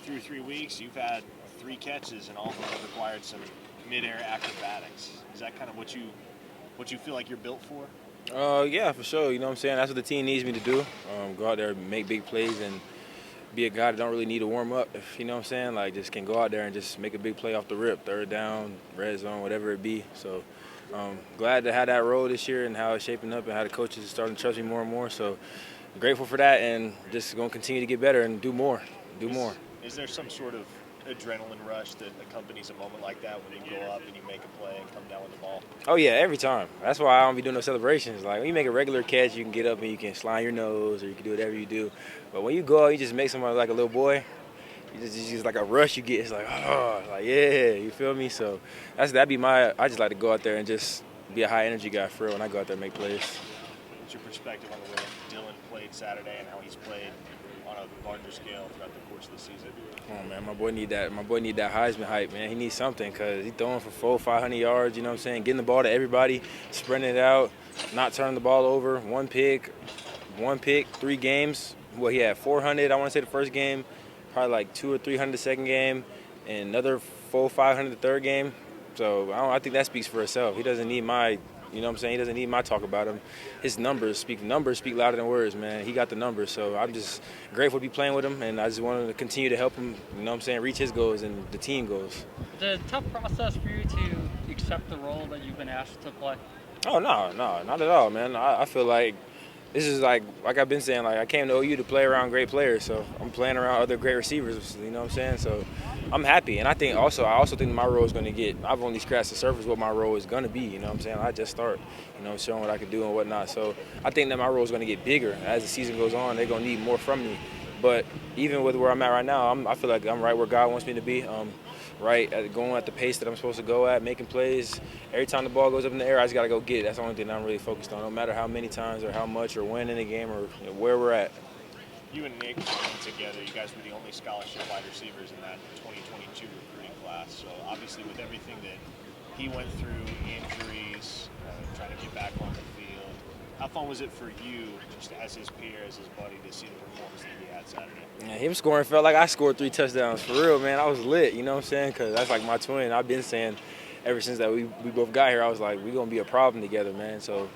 through 3 weeks, you've had 3 catches, and all of them have required some midair acrobatics. Is that kind of what you feel like you're built for? Yeah, for sure. You know what I'm saying? That's what the team needs me to do. Go out there and make big plays and be a guy that don't really need to warm up. If you know what I'm saying, like just can go out there and just make a big play off the rip, third down, red zone, whatever it be. So glad to have that role this year and how it's shaping up and how the coaches are starting to trust me more and more. So grateful for that and just going to continue to get better and do more. Is there some sort of adrenaline rush that accompanies a moment like that when you go up and you make a play and come down with the ball? Oh, yeah, every time. That's why I don't be doing no celebrations. Like, when you make a regular catch, you can get up and you can slide your nose or you can do whatever you do. But when you go out, you just make somebody like a little boy. It's just like a rush you get. It's like, oh, like, yeah, you feel me? So that'd be I just like to go out there and just be a high-energy guy for real when I go out there and make plays. What's your perspective on the way Dylan played Saturday and how he's played on a larger scale throughout the course of the season? Oh man, my boy need that Heisman hype, man. He needs something because he's throwing for 400-500 yards, you know what I'm saying? Getting the ball to everybody, spreading it out, not turning the ball over. One pick, 3 games. Well, he had 400, I want to say the first game, probably like 200 or 300 the second game, and another 400-500 the third game. So I think that speaks for itself. He doesn't need you know what I'm saying? He doesn't need my talk about him. His numbers speak louder than words, man. He got the numbers. So I'm just grateful to be playing with him, and I just wanted to continue to help him, you know what I'm saying, reach his goals and the team goals. Is it a tough process for you to accept the role that you've been asked to play? Oh, no, not at all, man. I feel like this is like I've been saying, like I came to OU to play around great players, so I'm playing around other great receivers, you know what I'm saying? So I'm happy, and I also think my role is going to get, I've only scratched the surface what my role is going to be, you know what I'm saying? I just start, you know, showing what I can do and whatnot. So I think that my role is going to get bigger. As the season goes on, they're going to need more from me. But even with where I'm at right now, I feel like I'm right where God wants me to be. Going at the pace that I'm supposed to go at, making plays. Every time the ball goes up in the air, I just got to go get it. That's the only thing I'm really focused on, no matter how many times or how much or when in the game or where we're at. You and Nick playing together, you guys were the only scholarship wide receivers in that 2022 recruiting class. So obviously with everything that he went through, injuries, trying to get back on the field, how fun was it for you, just as his peer, as his buddy, to see the performance that he had Saturday? Yeah, him scoring felt like I scored 3 touchdowns. For real, man. I was lit, you know what I'm saying? Because that's like my twin. I've been saying ever since that we both got here, I was like, we're going to be a problem together, man. So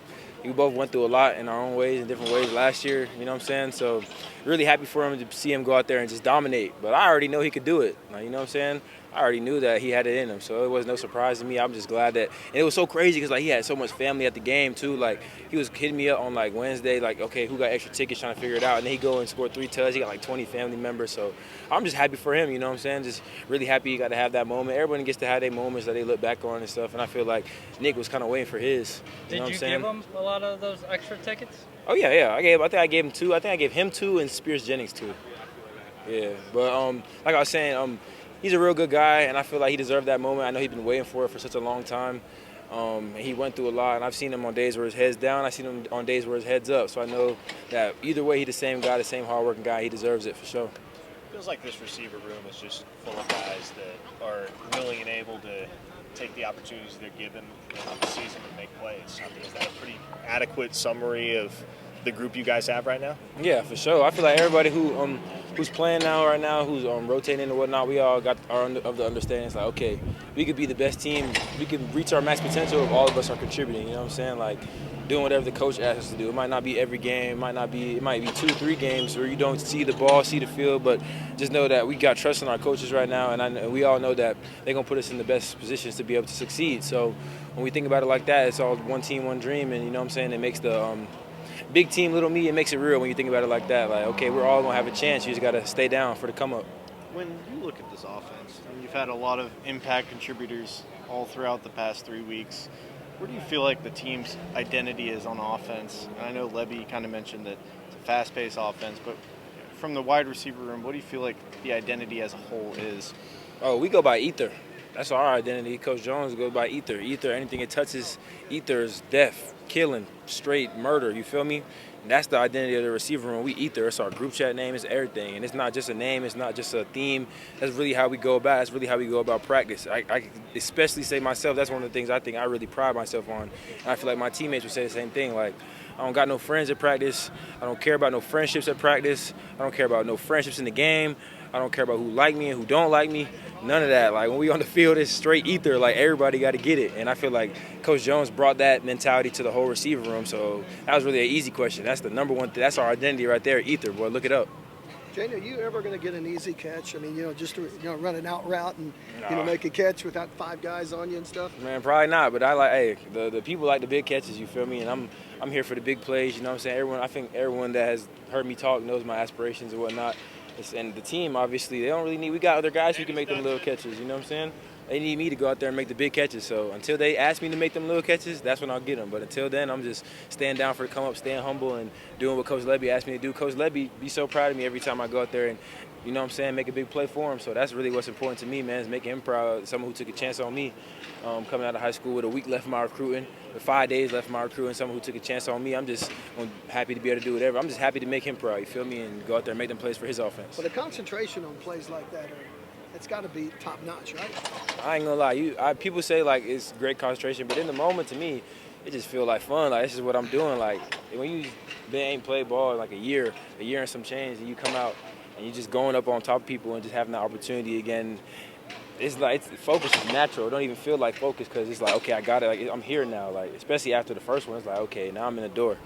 we both went through a lot in our own ways, in different ways last year, you know what I'm saying? So really happy for him to see him go out there and just dominate. But I already know he could do it, like, you know what I'm saying? I already knew that he had it in him, so it was no surprise to me. I'm just glad that, and it was so crazy because like he had so much family at the game too. Like he was hitting me up on like Wednesday, like okay, who got extra tickets, trying to figure it out, and then he go and scored 3 touchdowns. He got like 20 family members, so I'm just happy for him. You know what I'm saying? Just really happy he got to have that moment. Everyone gets to have their moments that they look back on and stuff, and I feel like Nick was kind of waiting for his. You know what I'm saying? Give him a lot of those extra tickets? Oh yeah. I think I gave him 2. I think I gave him 2 and Spears Jennings 2. Yeah, but like I was saying, he's a real good guy, and I feel like he deserved that moment. I know he's been waiting for it for such a long time. And he went through a lot, and I've seen him on days where his head's down. I've seen him on days where his head's up. So I know that either way, he's the same guy, the same hard-working guy. He deserves it for sure. It feels like this receiver room is just full of guys that are willing and able to take the opportunities they're given in the season and make plays. I mean, is that a pretty adequate summary of the group you guys have right now? Yeah, for sure. I feel like everybody who's playing right now, who's rotating and whatnot, we all got of the understanding. It's like, okay, we could be the best team. We could reach our max potential if all of us are contributing. You know what I'm saying? Like doing whatever the coach asks us to do. It might not be every game. It might be 2-3 games where you don't see the ball, see the field, but just know that we got trust in our coaches right now, and we all know that they're gonna put us in the best positions to be able to succeed. So when we think about it like that, it's all one team, one dream, and you know what I'm saying? It makes the big team, little me, it makes it real when you think about it like that. Like, okay, we're all going to have a chance. You just got to stay down for the come up. When you look at this offense, and you've had a lot of impact contributors all throughout the past 3 weeks, where do you feel like the team's identity is on offense? And I know Levy kind of mentioned that it's a fast-paced offense, but from the wide receiver room, what do you feel like the identity as a whole is? Oh, we go by ether. That's our identity. Coach Jones goes by ether. Ether, anything it touches, ether is death, killing, straight murder. You feel me? And that's the identity of the receiver room. We ether. It's our group chat name. It's everything. And it's not just a name. It's not just a theme. That's really how we go about it. That's really how we go about practice. I especially say myself, that's one of the things I think I really pride myself on. And I feel like my teammates would say the same thing. Like, I don't got no friends at practice. I don't care about no friendships at practice. I don't care about no friendships in the game. I don't care about who like me and who don't like me. None of that. Like when we on the field, it's straight ether. Like everybody got to get it. And I feel like Coach Jones brought that mentality to the whole receiver room. So that was really an easy question. That's the number one. That's our identity right there. Ether, boy. Look it up. Jayden, are you ever going to get an easy catch? I mean, just to, run an out route and Nah. make a catch without 5 guys on you and stuff. Man, probably not. But I like, hey, the people like the big catches. You feel me? And I'm here for the big plays. You know what I'm saying? I think everyone that has heard me talk knows my aspirations and whatnot. And the team, obviously, they don't really need. We got other guys who can make them little catches. You know what I'm saying? They need me to go out there and make the big catches. So until they ask me to make them little catches, that's when I'll get them. But until then, I'm just staying down for the come up, staying humble, and doing what Coach Lebby asked me to do. Coach Lebby be so proud of me every time I go out there and, you know what I'm saying, make a big play for him. So that's really what's important to me, man, is making him proud. Someone who took a chance on me coming out of high school with a week left of my recruiting, with 5 days left of my recruiting, someone who took a chance on me. I'm happy to be able to do whatever. I'm just happy to make him proud, you feel me, and go out there and make them plays for his offense. But the concentration on plays like that, it's got to be top notch, right? I ain't gonna lie. People say like it's great concentration, but in the moment, to me, it just feel like fun. Like this is what I'm doing. Like when you ain't played ball in like a year and some change, and you come out and you just going up on top of people and just having the opportunity again. It's like focus is natural. It don't even feel like focus because it's like, okay, I got it. Like I'm here now. Like especially after the first one, it's like, okay, now I'm in the door.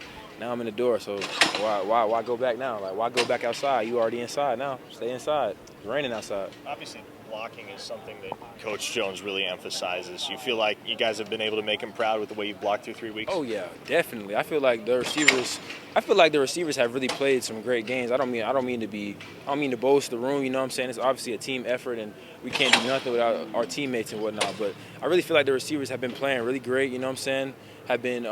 So why go back now? Like why go back outside? You already inside now. Stay inside. It's raining outside. Obviously, blocking is something that Coach Jones really emphasizes. You feel like you guys have been able to make him proud with the way you've blocked through 3 weeks? Oh yeah, definitely. I feel like the receivers have really played some great games. I don't mean to boast the room, you know what I'm saying? It's obviously a team effort and we can't do nothing without our teammates and whatnot. But I really feel like the receivers have been playing really great, you know what I'm saying? Have been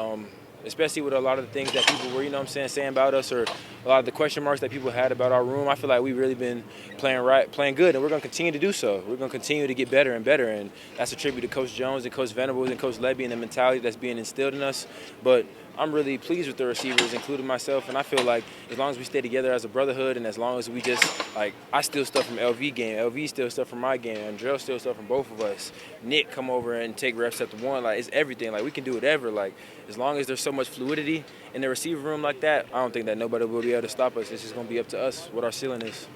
especially with a lot of the things that people were, you know what I'm saying about us, or a lot of the question marks that people had about our room. I feel like we've really been playing good, and we're going to continue to do so. We're going to continue to get better and better, and that's a tribute to Coach Jones and Coach Venables and Coach Lebby and the mentality that's being instilled in us. But I'm really pleased with the receivers, including myself, and I feel like as long as we stay together as a brotherhood and as long as we just, like, I steal stuff from LV game, LV steals stuff from my game, Andrell steals stuff from both of us, Nick come over and take reps at the one, like, it's everything. Like, we can do whatever. Like, as long as there's so much fluidity in the receiver room like that, I don't think that nobody will be able to stop us. It's just going to be up to us what our ceiling is.